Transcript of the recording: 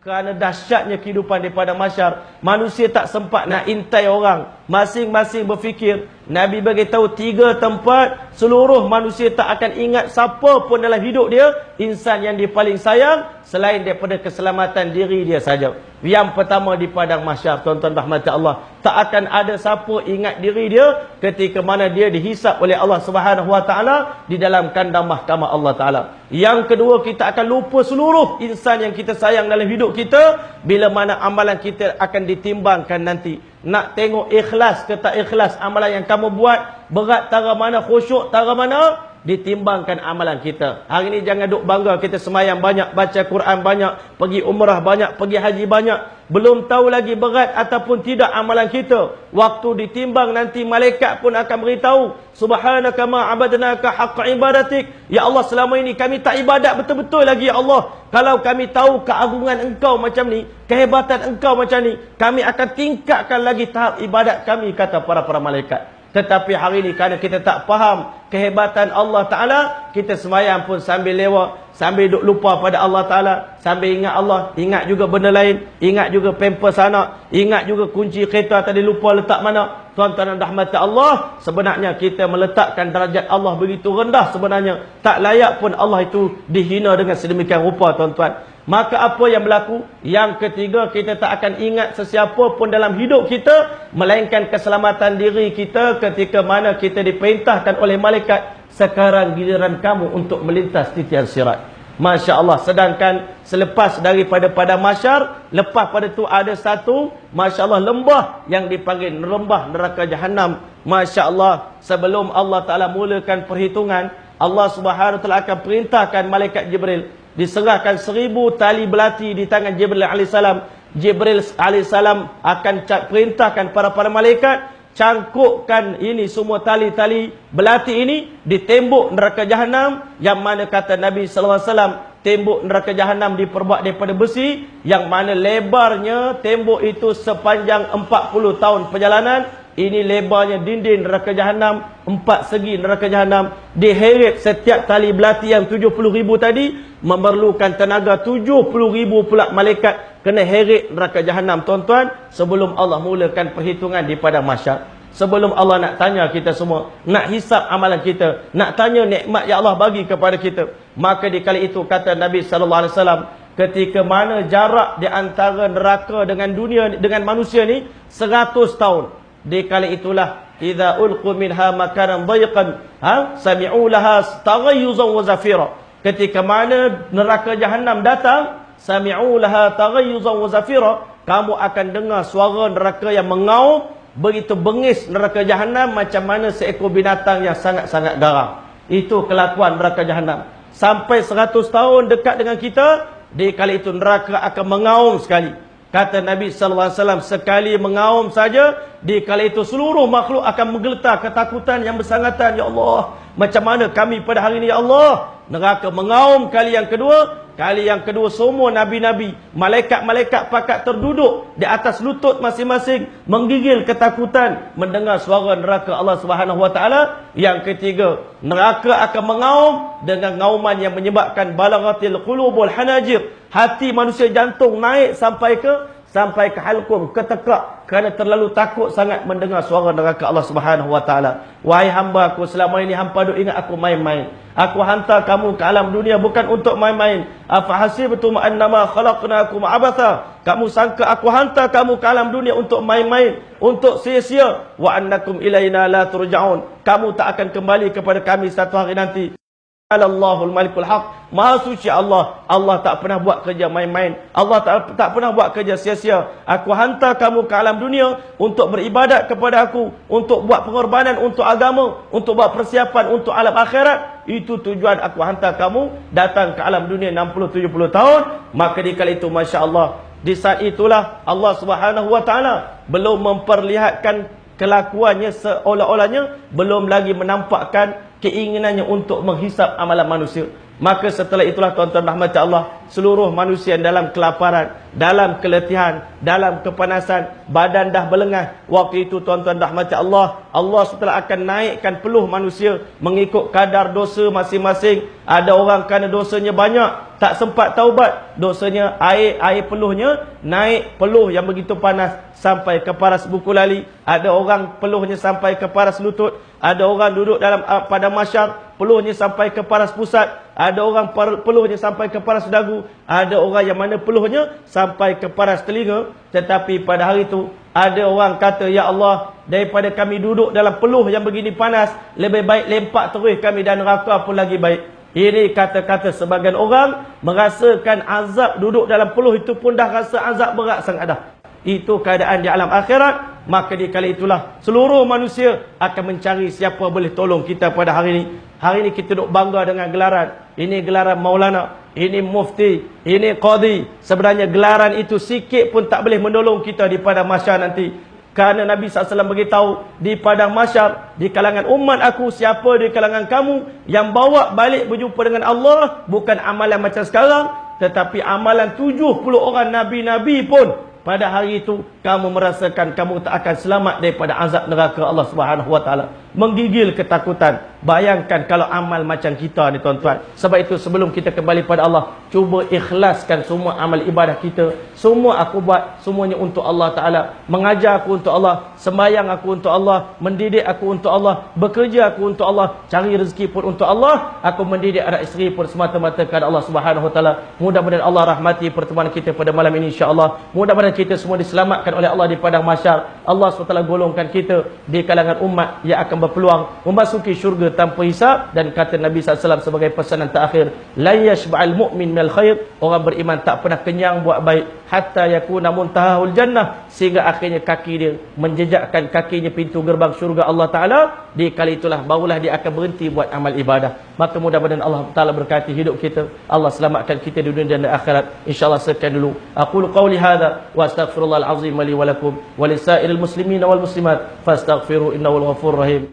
Kerana dahsyatnya kehidupan di padang mahsyar, manusia tak sempat nak intai orang. Masing-masing berfikir. Nabi beritahu 3 tempat seluruh manusia tak akan ingat siapa pun dalam hidup dia, insan yang dia paling sayang selain daripada keselamatan diri dia saja. Yang pertama di padang mahsyar, tuan-tuan rahmati Allah, tak akan ada siapa ingat diri dia ketika mana dia dihisap oleh Allah Subhanahu Wa Taala di dalam kandang mahkamah Allah Taala. Yang kedua, kita akan lupa seluruh insan yang kita sayang dalam hidup kita bila mana amalan kita akan ditimbangkan nanti. Nak tengok ikhlas ke tak ikhlas amalan yang kamu buat, berat tara mana, khusyuk tara mana, ditimbangkan amalan kita. Hari ini jangan duk bangga kita semayang banyak, baca Quran banyak, pergi umrah banyak, pergi haji banyak. Belum tahu lagi berat ataupun tidak amalan kita. Waktu ditimbang nanti malaikat pun akan beritahu, subhanaka ma abadnaka haqqa ibadatik. Ya Allah, selama ini kami tak ibadat betul-betul lagi ya Allah. Kalau kami tahu keagungan engkau macam ni, kehebatan engkau macam ni, kami akan tingkatkan lagi tahap ibadat kami, kata para malaikat. Tetapi hari ini kerana kita tak faham kehebatan Allah Ta'ala, kita semayang pun sambil lewat, sambil duk lupa pada Allah Ta'ala, sambil ingat Allah, ingat juga benda lain, ingat juga pampers anak, ingat juga kunci kereta tadi lupa letak mana. Tuan-tuan dan rahmat Allah, sebenarnya kita meletakkan darjat Allah begitu rendah sebenarnya. Tak layak pun Allah itu dihina dengan sedemikian rupa, tuan-tuan. Maka apa yang berlaku? Yang ketiga, kita tak akan ingat sesiapa pun dalam hidup kita, melainkan keselamatan diri kita ketika mana kita diperintahkan oleh malaikat, sekarang giliran kamu untuk melintas titian sirat. Masya Allah. Sedangkan selepas daripada padang mahsyar, lepas pada tu ada satu, Masya Allah, lembah yang dipanggil lembah neraka jahanam. Masya Allah. Sebelum Allah Ta'ala mulakan perhitungan, Allah Subhanahu Wa Ta'ala akan perintahkan malaikat Jibril, diserahkan 1000 tali belati di tangan Jibril alaihissalam. Jibril alaihissalam akan perintahkan para malaikat, cangkukkan ini semua tali-tali belati ini di tembok neraka jahanam, yang mana kata Nabi sallallahu alaihi wasallam, tembok neraka jahanam diperbuat daripada besi, yang mana lebarnya tembok itu sepanjang 40 tahun perjalanan. Ini lebarnya dinding neraka jahanam, 4 segi neraka jahanam. Diheret setiap tali belati yang 70,000 tadi memerlukan tenaga 70,000 pula malaikat kena heret neraka jahanam, tuan-tuan, sebelum Allah mulakan perhitungan di padang mahsyar. Sebelum Allah nak tanya kita semua, nak hisap amalan kita, nak tanya nikmat yang Allah bagi kepada kita. Maka di kali itu kata Nabi sallallahu alaihi wasallam, ketika mana jarak di antara neraka dengan dunia, dengan manusia ni 100 tahun. Di kali itulah, idza ulqu minha makanan dhayiqan sami'u laha taghayyuzan wa zafira. Ketika mana neraka jahanam datang, sami'u laha taghayyuzan wa zafira, kamu akan dengar suara neraka yang mengaum, begitu bengis neraka jahanam macam mana seekor binatang yang sangat-sangat garang. Itu kelakuan neraka jahanam. Sampai 100 tahun dekat dengan kita, di kali itu neraka akan mengaum sekali. Kata Nabi sallallahu alaihi wasallam, sekali mengaum saja, di kala itu seluruh makhluk akan menggeletar ketakutan yang bersangatan. Ya Allah, macam mana kami pada hari ini ya Allah? Neraka mengaum kali yang kedua. Kali yang kedua semua nabi-nabi, malaikat-malaikat pakat terduduk di atas lutut masing-masing, menggigil ketakutan mendengar suara neraka Allah Subhanahu Wa Taala. Yang ketiga, neraka akan mengaum dengan ngauman yang menyebabkan balaghatil qulubul hanajir. Hati manusia, jantung naik sampai ke halqum, ke tekak, kerana terlalu takut sangat mendengar suara neraka Allah Subhanahu Wa Taala. Wahai hamba aku, selama ini hamba duk ingat aku main-main. Aku hantar kamu ke alam dunia bukan untuk main-main. Afahasibtum annama khalaqnakum abatha. Kamu sangka aku hantar kamu ke alam dunia untuk main-main, untuk sia-sia. Wa annakum ilaina la turja'un. Kamu tak akan kembali kepada kami satu hari nanti. Allahul Malikul Haq. Maha suci Allah. Allah tak pernah buat kerja main-main. Allah tak pernah buat kerja sia-sia. Aku hantar kamu ke alam dunia untuk beribadat kepada aku, untuk buat pengorbanan untuk agama, untuk buat persiapan untuk alam akhirat. Itu tujuan aku hantar kamu datang ke alam dunia 60-70 tahun. Maka di kali itu, Masya Allah, di saat itulah Allah Subhanahu Wa Taala belum memperlihatkan kelakuannya seolah-olahnya, belum lagi menampakkan keinginannya untuk menghisap amalan manusia. Maka setelah itulah, tuan-tuan rahmat Allah, seluruh manusia dalam kelaparan, dalam keletihan, dalam kepanasan, badan dah berlengah. Waktu itu, tuan-tuan rahmat Allah, Allah setelah akan naikkan peluh manusia mengikut kadar dosa masing-masing. Ada orang kerana dosanya banyak, tak sempat taubat, dosanya air peluhnya naik, peluh yang begitu panas sampai ke paras buku lali. Ada orang peluhnya sampai ke paras lutut. Ada orang duduk dalam pada mahsyar, peluhnya sampai ke paras pusat. Ada orang peluhnya sampai ke paras dagu. Ada orang yang mana peluhnya sampai ke paras telinga. Tetapi pada hari itu ada orang kata, ya Allah, daripada kami duduk dalam peluh yang begini panas, lebih baik lempak terus kami dan neraka pun lagi baik. Ini kata-kata sebagian orang merasakan azab duduk dalam peluh itu pun dah rasa azab berat sangat dah. Itu keadaan di alam akhirat. Maka di kali itulah seluruh manusia akan mencari siapa boleh tolong kita pada hari ini. Hari ini kita duk bangga dengan gelaran. Ini gelaran Maulana, ini mufti, ini qadi. Sebenarnya gelaran itu sikit pun tak boleh menolong kita di padang mahsyar nanti. Kerana Nabi SAW beritahu, di padang mahsyar, di kalangan umat aku, siapa di kalangan kamu yang bawa balik berjumpa dengan Allah, bukan amalan macam sekarang, tetapi amalan 70 orang Nabi-Nabi pun, pada hari itu kamu merasakan kamu tak akan selamat daripada azab neraka Allah Subhanahu Wa Taala. Menggigil ketakutan. Bayangkan kalau amal macam kita ni tuan-tuan. Sebab itu sebelum kita kembali pada Allah, cuba ikhlaskan semua amal ibadah kita. Semua aku buat semuanya untuk Allah Taala. Mengajar aku untuk Allah, sembahyang aku untuk Allah, mendidik aku untuk Allah, bekerja aku untuk Allah, cari rezeki pun untuk Allah, aku mendidik anak isteri pun semata-mata kerana Allah Subhanahu Wa Taala. Mudah-mudahan Allah rahmati pertemuan kita pada malam ini insya-Allah. Mudah-mudahan kita semua diselamatkan oleh Allah di padang mahsyar. Allah SWT golongkan kita di kalangan umat yang akan berpeluang memasuki syurga tanpa hisab. Dan kata Nabi SAW sebagai pesanan terakhir, la yashba'al mu'min minal khair, orang beriman tak pernah kenyang buat baik hatta yakuna muntahahul jannah, sehingga akhirnya kaki dia menjejakkan kakinya pintu gerbang syurga Allah Ta'ala. Di kali itulah barulah dia akan berhenti buat amal ibadah. Maka mudah-mudahan Allah Ta'ala berkati hidup kita, Allah selamatkan kita di dunia dan akhirat. InsyaAllah sekian dulu aqulu qawli hadha wa astaghfirullahal azim li wa lakum wa lisairil muslimina wal muslimat fastaghfiru innahu al ghafurur rahim.